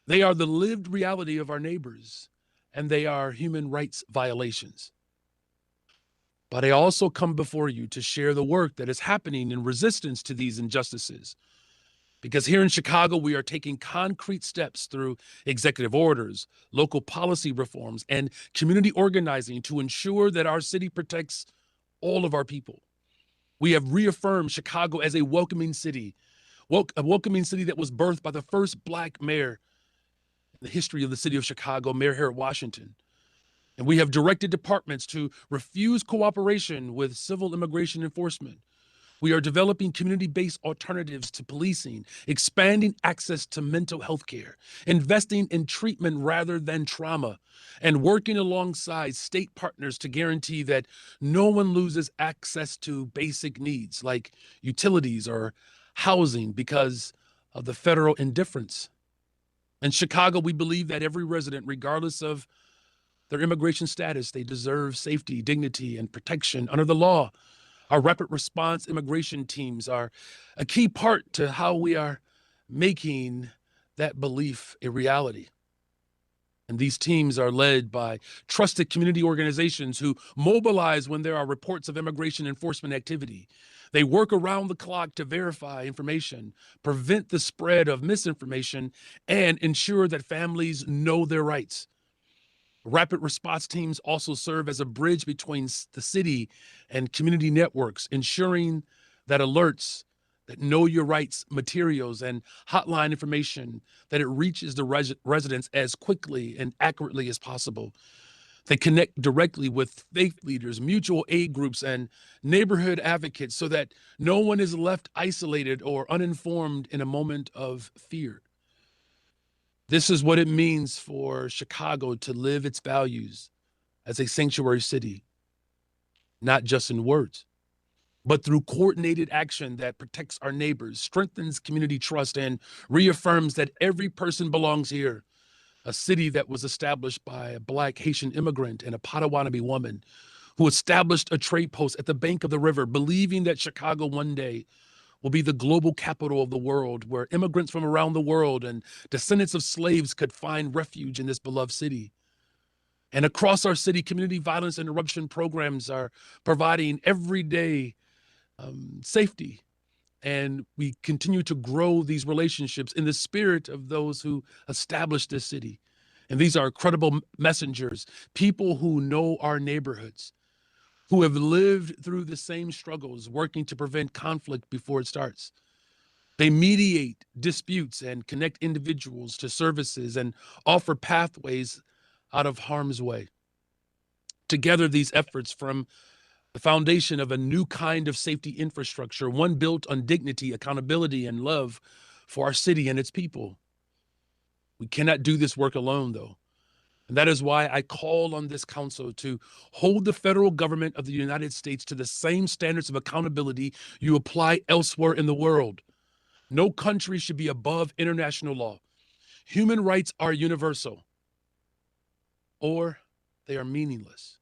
They are the lived reality of our neighbors, and they are human rights violations. But I also come before you to share the work that is happening in resistance to these injustices. Because here in Chicago, we are taking concrete steps through executive orders, local policy reforms, and community organizing to ensure that our city protects all of our people. We have reaffirmed Chicago as a welcoming city, a welcoming city that was birthed by the first Black mayor in the history of the city of Chicago, Mayor Harold Washington. And we have directed departments to refuse cooperation with civil immigration enforcement. We are developing community-based alternatives to policing, expanding access to mental health care, investing in treatment rather than trauma, and working alongside state partners to guarantee that no one loses access to basic needs like utilities or housing because of the federal indifference. In Chicago, we believe that every resident, regardless of their immigration status, they deserve safety, dignity, and protection under the law. Our rapid response immigration teams are a key part to how we are making that belief a reality. And these teams are led by trusted community organizations who mobilize when there are reports of immigration enforcement activity. They work around the clock to verify information, prevent the spread of misinformation, and ensure that families know their rights. Rapid response teams also serve as a bridge between the city and community networks, ensuring that alerts, that know your rights materials and hotline information, that it reaches the residents as quickly and accurately as possible. They connect directly with faith leaders, mutual aid groups, and neighborhood advocates so that no one is left isolated or uninformed in a moment of fear. This is what it means for Chicago to live its values as a sanctuary city, not just in words, but through coordinated action that protects our neighbors, strengthens community trust, and reaffirms that every person belongs here. A city that was established by a Black Haitian immigrant and a Potawatomi woman who established a trade post at the bank of the river, believing that Chicago one day will be the global capital of the world, where immigrants from around the world and descendants of slaves could find refuge in this beloved city. And across our city, community violence interruption programs are providing everyday safety. And we continue to grow these relationships in the spirit of those who established this city. And these are credible messengers, people who know our neighborhoods, who have lived through the same struggles, working to prevent conflict before it starts. They mediate disputes and connect individuals to services and offer pathways out of harm's way. Together, these efforts from the foundation of a new kind of safety infrastructure, one built on dignity, accountability, and love for our city and its people. We cannot do this work alone, though. And that is why I call on this council to hold the federal government of the United States to the same standards of accountability you apply elsewhere in the world. No country should be above international law. Human rights are universal, or they are meaningless.